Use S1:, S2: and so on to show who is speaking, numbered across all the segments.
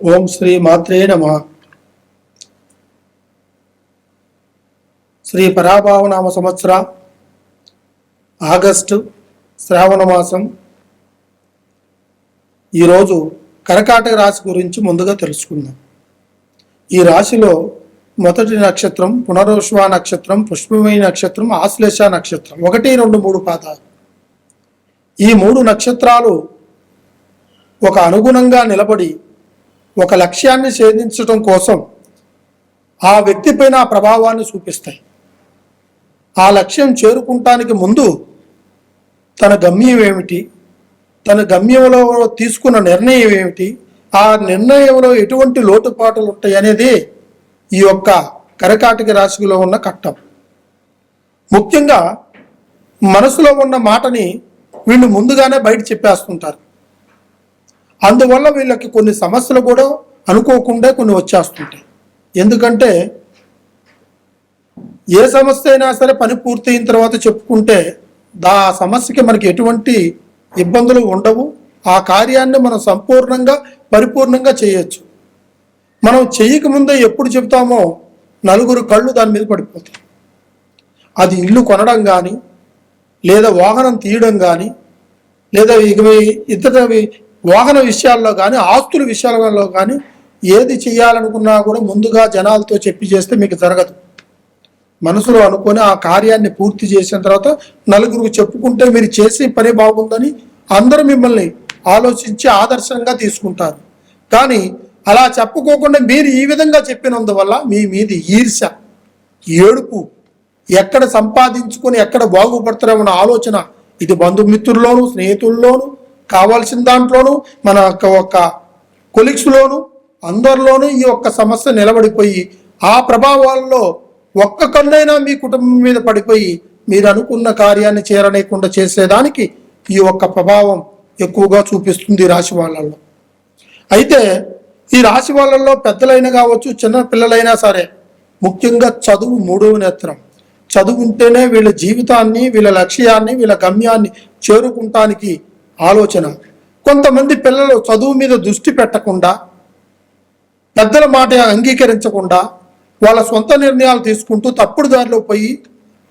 S1: ఓం శ్రీ మాత్రే నమః. శ్రీ పరాభావనామ సంవత్సర ఆగస్టు శ్రావణ మాసం. ఈరోజు కర్కాటక రాశి గురించి ముందుగా తెలుసుకుందాం. ఈ రాశిలో మొదటి నక్షత్రం పునర్వసు నక్షత్రం, పుష్పమీ నక్షత్రం, ఆశ్లేష నక్షత్రం 1, 2, 3 పాదాలు. ఈ 3 నక్షత్రాలు ఒక అనుగుణంగా నిలబడి ఒక లక్ష్యాన్ని ఛేదించడం కోసం ఆ వ్యక్తిపైన ఆ ప్రభావాన్ని చూపిస్తాయి. ఆ లక్ష్యం చేరుకుంటానికి ముందు తన గమ్యం ఏమిటి, తన గమ్యంలో తీసుకున్న నిర్ణయం ఏమిటి, ఆ నిర్ణయంలో ఎటువంటి లోటుపాట్లు ఉంటాయి అనేది ఈ యొక్క కర్కాటక రాశిలో ఉన్న కట్టం. ముఖ్యంగా మనసులో ఉన్న మాటని వీళ్ళు ముందుగానే బయట చెప్పేస్తుంటారు. అందువల్ల వీళ్ళకి కొన్ని సమస్యలు కూడా అనుకోకుండా కొన్ని వచ్చేస్తుంటాయి. ఎందుకంటే ఏ సమస్య అయినా సరే పని పూర్తయిన తర్వాత చెప్పుకుంటే ఆ సమస్యకి మనకి ఎటువంటి ఇబ్బందులు ఉండవు. ఆ కార్యాన్ని మనం సంపూర్ణంగా పరిపూర్ణంగా చేయొచ్చు. మనం చేయకముందే ఎప్పుడు చెబుతామో నలుగురు కళ్ళు దాని మీద పడిపోతాయి. అది ఇల్లు కొనడం కానీ, లేదా వాహనం తీయడం కానీ, లేదా ఇతర వాహన విషయాల్లో కానీ, ఆస్తుల విషయాలలో కానీ ఏది చేయాలనుకున్నా కూడా ముందుగా జనాలతో చెప్పి చేస్తే మీకు జరగదు. మనసులో అనుకొని ఆ కార్యాన్ని పూర్తి చేసిన తర్వాత నలుగురికి చెప్పుకుంటే మీరు చేసే పని బాగుందని అందరూ మిమ్మల్ని ఆలోచించి ఆదర్శంగా తీసుకుంటారు. కానీ అలా చెప్పుకోకుండా మీరు ఈ విధంగా చెప్పినందువల్ల మీ మీద ఈర్ష్య, ఏడుపు, ఎక్కడ సంపాదించుకొని ఎక్కడ బాగుపడతారన్న ఆలోచన, ఇది బంధుమిత్రుల్లోనూ స్నేహితుల్లోనూ కావాల్సిన దాంట్లోనూ మన ఒక కొలీగ్స్లోనూ అందరిలోనూ ఈ ఒక్క సమస్య నిలబడిపోయి ఆ ప్రభావాల్లో ఒక్క కన్నైనా మీ కుటుంబం మీద పడిపోయి మీరు అనుకున్న కార్యాన్ని చేరనేకుండా చేసేదానికి ఈ ఒక్క ప్రభావం ఎక్కువగా చూపిస్తుంది రాశి వాళ్ళల్లో. అయితే ఈ రాశి వాళ్ళల్లో పెద్దలైనా కావచ్చు, చిన్న పిల్లలైనా సరే, ముఖ్యంగా చదువు 3వ నేత్రం. చదువు ఉంటేనే వీళ్ళ జీవితాన్ని, వీళ్ళ లక్ష్యాన్ని, వీళ్ళ గమ్యాన్ని చేరుకుంటానికి ఆలోచన. కొంతమంది పిల్లలు చదువు మీద దృష్టి పెట్టకుండా, పెద్దల మాట అంగీకరించకుండా వాళ్ళ సొంత నిర్ణయాలు తీసుకుంటూ తప్పుడు దారిలో పోయి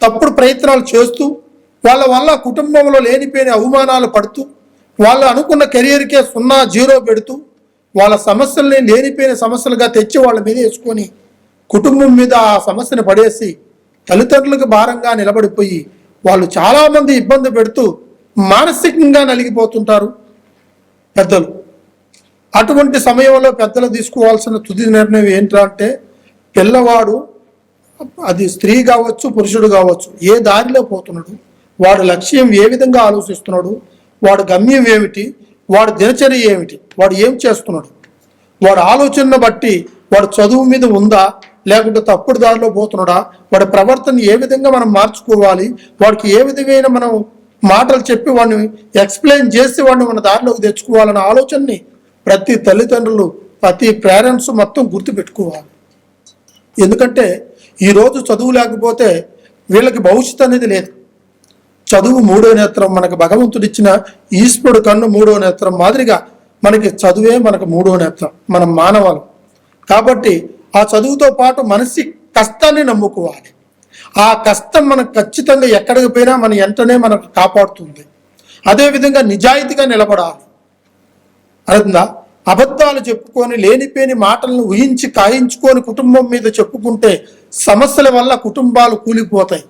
S1: తప్పుడు ప్రయత్నాలు చేస్తూ వాళ్ళ వల్ల కుటుంబంలో లేనిపోయిన అవమానాలు పడుతూ వాళ్ళు అనుకున్న కెరియర్కే 0, 0 పెడుతూ వాళ్ళ సమస్యల్ని లేనిపోయిన సమస్యలుగా తెచ్చి వాళ్ళ మీద వేసుకొని కుటుంబం మీద ఆ సమస్యను పడేసి తల్లిదండ్రులకు భారంగా నిలబడిపోయి వాళ్ళు చాలామంది ఇబ్బంది పెడుతూ మానసికంగా నలిగిపోతుంటారు పెద్దలు. అటువంటి సమయంలో పెద్దలు తీసుకోవాల్సిన తుది నిర్ణయం ఏంటంటే, పిల్లవాడు అది స్త్రీ కావచ్చు, పురుషుడు కావచ్చు, ఏ దారిలో పోతున్నాడు, వాడు లక్ష్యం ఏ విధంగా ఆలోచిస్తున్నాడు, వాడు గమ్యం ఏమిటి, వాడు దినచర్య ఏమిటి, వాడు ఏం చేస్తున్నాడు, వాడు ఆలోచనను బట్టి వాడు చదువు మీద ఉందా లేకుంటే తప్పుడు దారిలో పోతున్నాడా, వాడి ప్రవర్తన ఏ విధంగా మనం మార్చుకోవాలి, వాడికి ఏ విధమైన మనం మాటలు చెప్పి వాడిని ఎక్స్ప్లెయిన్ చేసి వాడిని మన దారిలోకి తెచ్చుకోవాలన్న ఆలోచనని ప్రతి తల్లిదండ్రులు, ప్రతి పేరెంట్స్ మొత్తం గుర్తుపెట్టుకోవాలి. ఎందుకంటే ఈరోజు చదువు లేకపోతే వీళ్ళకి భవిష్యత్తు అనేది లేదు. చదువు 3వ నేత్రం. మనకు భగవంతుడిచ్చిన ఈశ్వరుడు కన్ను 3వ నేత్రం మాదిరిగా మనకి చదువే మనకు 3వ నేత్రం, మనం మానవాళం. కాబట్టి ఆ చదువుతో పాటు మనిషి కష్టాన్ని నమ్ముకోవాలి. ఆ కష్టం మనకు ఖచ్చితంగా ఎక్కడికి పోయినా మన వెంటనే మనకు కాపాడుతుంది. అదేవిధంగా నిజాయితీగా నిలబడాలి. అర్థందా? అబద్ధాలు చెప్పుకొని లేనిపోని మాటలను ఊహించి కాయించుకొని కుటుంబం మీద చెప్పుకుంటే సమస్యల వల్ల కుటుంబాలు కూలిపోతాయి,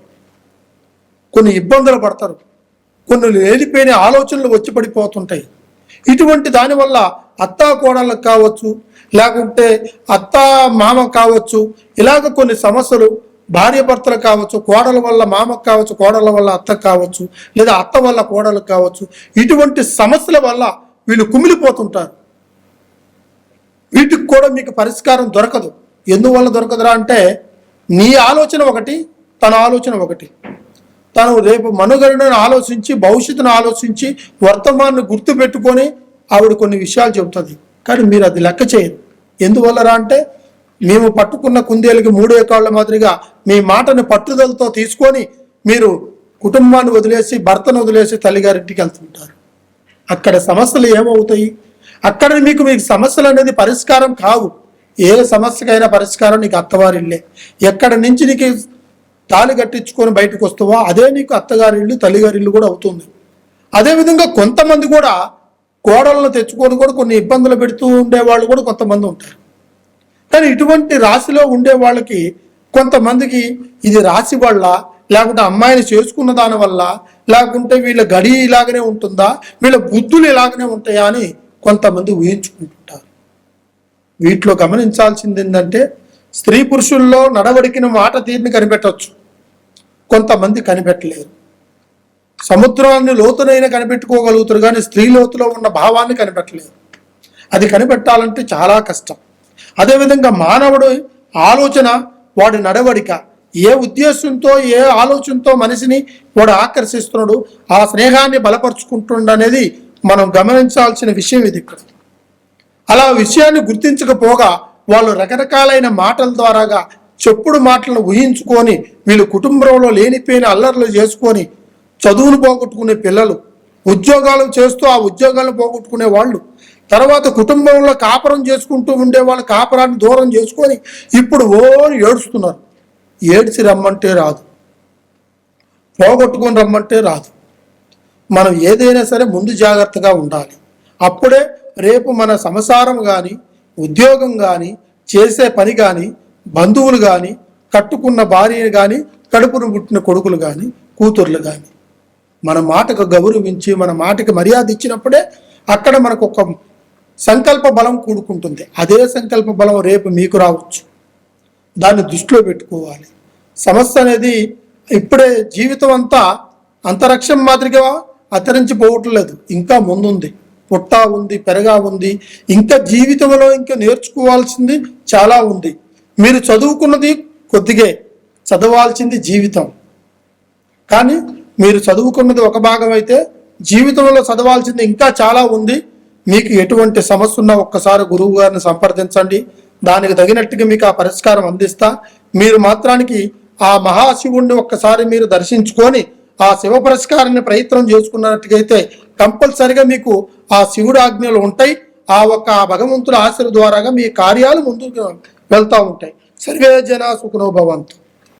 S1: కొన్ని ఇబ్బందులు పడతారు, కొన్ని లేనిపోయిన ఆలోచనలు వచ్చి పడిపోతుంటాయి. ఇటువంటి దానివల్ల అత్తా కోడళ్ళకు కావచ్చు, లేకుంటే అత్తా మామ కావచ్చు, ఇలాగ కొన్ని సమస్యలు భార్య భర్తలు కావచ్చు, కోడల వల్ల మామకు కావచ్చు, కోడల వల్ల అత్తకు కావచ్చు, లేదా అత్త వల్ల కోడలకు కావచ్చు. ఇటువంటి సమస్యల వల్ల వీళ్ళు కుమిలిపోతుంటారు. వీటికి కూడా మీకు పరిష్కారం దొరకదు. ఎందువల్ల దొరకదురా అంటే, నీ ఆలోచన ఒకటి, తన ఆలోచన ఒకటి. తను రేపు మనుగడను ఆలోచించి, భవిష్యత్తును ఆలోచించి, వర్తమానాన్ని గుర్తుపెట్టుకొని ఆవిడ కొన్ని విషయాలు చెబుతుంది. కానీ మీరు అది లెక్క చేయరు. ఎందువల్లరా అంటే, మేము పట్టుకున్న కుందేలకి 3 కాళ్ళ మాదిరిగా మీ మాటని పట్టుదలతో తీసుకొని మీరు కుటుంబాన్ని వదిలేసి, భర్తను వదిలేసి తల్లిగారింటికి వెళ్తుంటారు. అక్కడ సమస్యలు ఏమవుతాయి? అక్కడ మీకు సమస్యలు అనేది పరిష్కారం కావు. ఏ సమస్యకైనా పరిష్కారం నీకు అత్తవారిల్లే. ఎక్కడి నుంచి నీకు తాళి కట్టించుకొని బయటకు వస్తావో అదే నీకు అత్తగారిల్లు తల్లిగారిల్లు కూడా అవుతుంది. అదేవిధంగా కొంతమంది కూడా కోడలను తెచ్చుకొని కూడా కొన్ని ఇబ్బందులు పెడుతూ ఉండేవాళ్ళు కూడా కొంతమంది ఉంటారు. కానీ ఇటువంటి రాశిలో ఉండే వాళ్ళకి కొంతమందికి ఇది రాశి వల్ల, లేకుంటే అమ్మాయిని చేసుకున్న దాని వల్ల, లేకుంటే వీళ్ళ గడి ఇలాగనే ఉంటుందా, వీళ్ళ బుద్ధులు ఇలాగనే ఉంటాయా అని కొంతమంది ఊహించుకుంటుంటారు. వీటిలో గమనించాల్సింది ఏంటంటే స్త్రీ పురుషుల్లో నడవడికిన మాట తీరుని కనిపెట్టవచ్చు, కొంతమంది కనిపెట్టలేరు. సముద్రాన్ని లోతునైనా కనిపెట్టుకోగలుగుతారు కానీ స్త్రీ లోతులో ఉన్న భావాన్ని కనిపెట్టలేరు. అది కనిపెట్టాలంటే చాలా కష్టం. అదేవిధంగా మానవుడు ఆలోచన, వాడి నడవడిక, ఏ ఉద్దేశంతో ఏ ఆలోచనతో మనిషిని వాడు ఆకర్షిస్తున్నాడు, ఆ స్నేహాన్ని బలపరుచుకుంటుండ అనేది మనం గమనించాల్సిన విషయం ఇది. ఇక్కడ అలా విషయాన్ని గుర్తించకపోగా వాళ్ళు రకరకాలైన మాటల ద్వారాగా చెప్పుడు మాటలను ఊహించుకొని వీళ్ళు కుటుంబంలో లేనిపోయిన అల్లర్లు చేసుకొని చదువును పోగొట్టుకునే పిల్లలు, ఉద్యోగాలు చేస్తూ ఆ ఉద్యోగాలను పోగొట్టుకునే వాళ్ళు, తర్వాత కుటుంబంలో కాపురం చేసుకుంటూ ఉండే వాళ్ళు కాపురాన్ని దూరం చేసుకొని ఇప్పుడు ఏడుస్తున్నారు. ఏడ్చి రమ్మంటే రాదు, పోగొట్టుకొని రమ్మంటే రాదు. మనం ఏదైనా సరే ముందు జాగ్రత్తగా ఉండాలి. అప్పుడే రేపు మన సంసారం కానీ, ఉద్యోగం కానీ, చేసే పని కానీ, బంధువులు కానీ, కట్టుకున్న భార్యను కానీ, కడుపును పుట్టిన కొడుకులు కానీ, కూతుర్లు కానీ మన మాటకు గౌరవించి మన మాటకి మర్యాద ఇచ్చినప్పుడే అక్కడ మనకు ఒక సంకల్ప బలం కూడుకుంటుంది. అదే సంకల్ప బలం రేపు మీకు రావచ్చు. దాన్ని దృష్టిలో పెట్టుకోవాలి. సమస్య అనేది ఇప్పుడే జీవితం అంతా అంతరిక్షం మాదిరిగా అంతరించిపోవట్లేదు, ఇంకా ముందుంది, పుట్టా ఉంది, పెరగా ఉంది, ఇంకా జీవితంలో ఇంకా నేర్చుకోవాల్సింది చాలా ఉంది. మీరు చదువుకున్నది కొద్దిగే, చదవాల్సింది జీవితం. కానీ మీరు చదువుకున్నది ఒక భాగం అయితే జీవితంలో చదవాల్సింది ఇంకా చాలా ఉంది. మీకు ఎటువంటి సమస్య ఉన్నా ఒక్కసారి గురువు గారిని సంప్రదించండి, దానికి తగినట్టుగా మీకు ఆ పరిష్కారం అందిస్తా. మీరు మాత్రానికి ఆ మహాశివుణ్ణి ఒక్కసారి మీరు దర్శించుకొని ఆ శివ పరిష్కారాన్ని ప్రయత్నం చేసుకున్నట్టుగైతే కంపల్సరిగా మీకు ఆ శివుడు ఆజ్ఞలు ఉంటాయి. ఆ భగవంతుల ఆశీర్వాద ద్వారాగా మీ కార్యాలు ముందుకు వెళ్తూ ఉంటాయి. సర్వే జన సుఖనో భవంతు.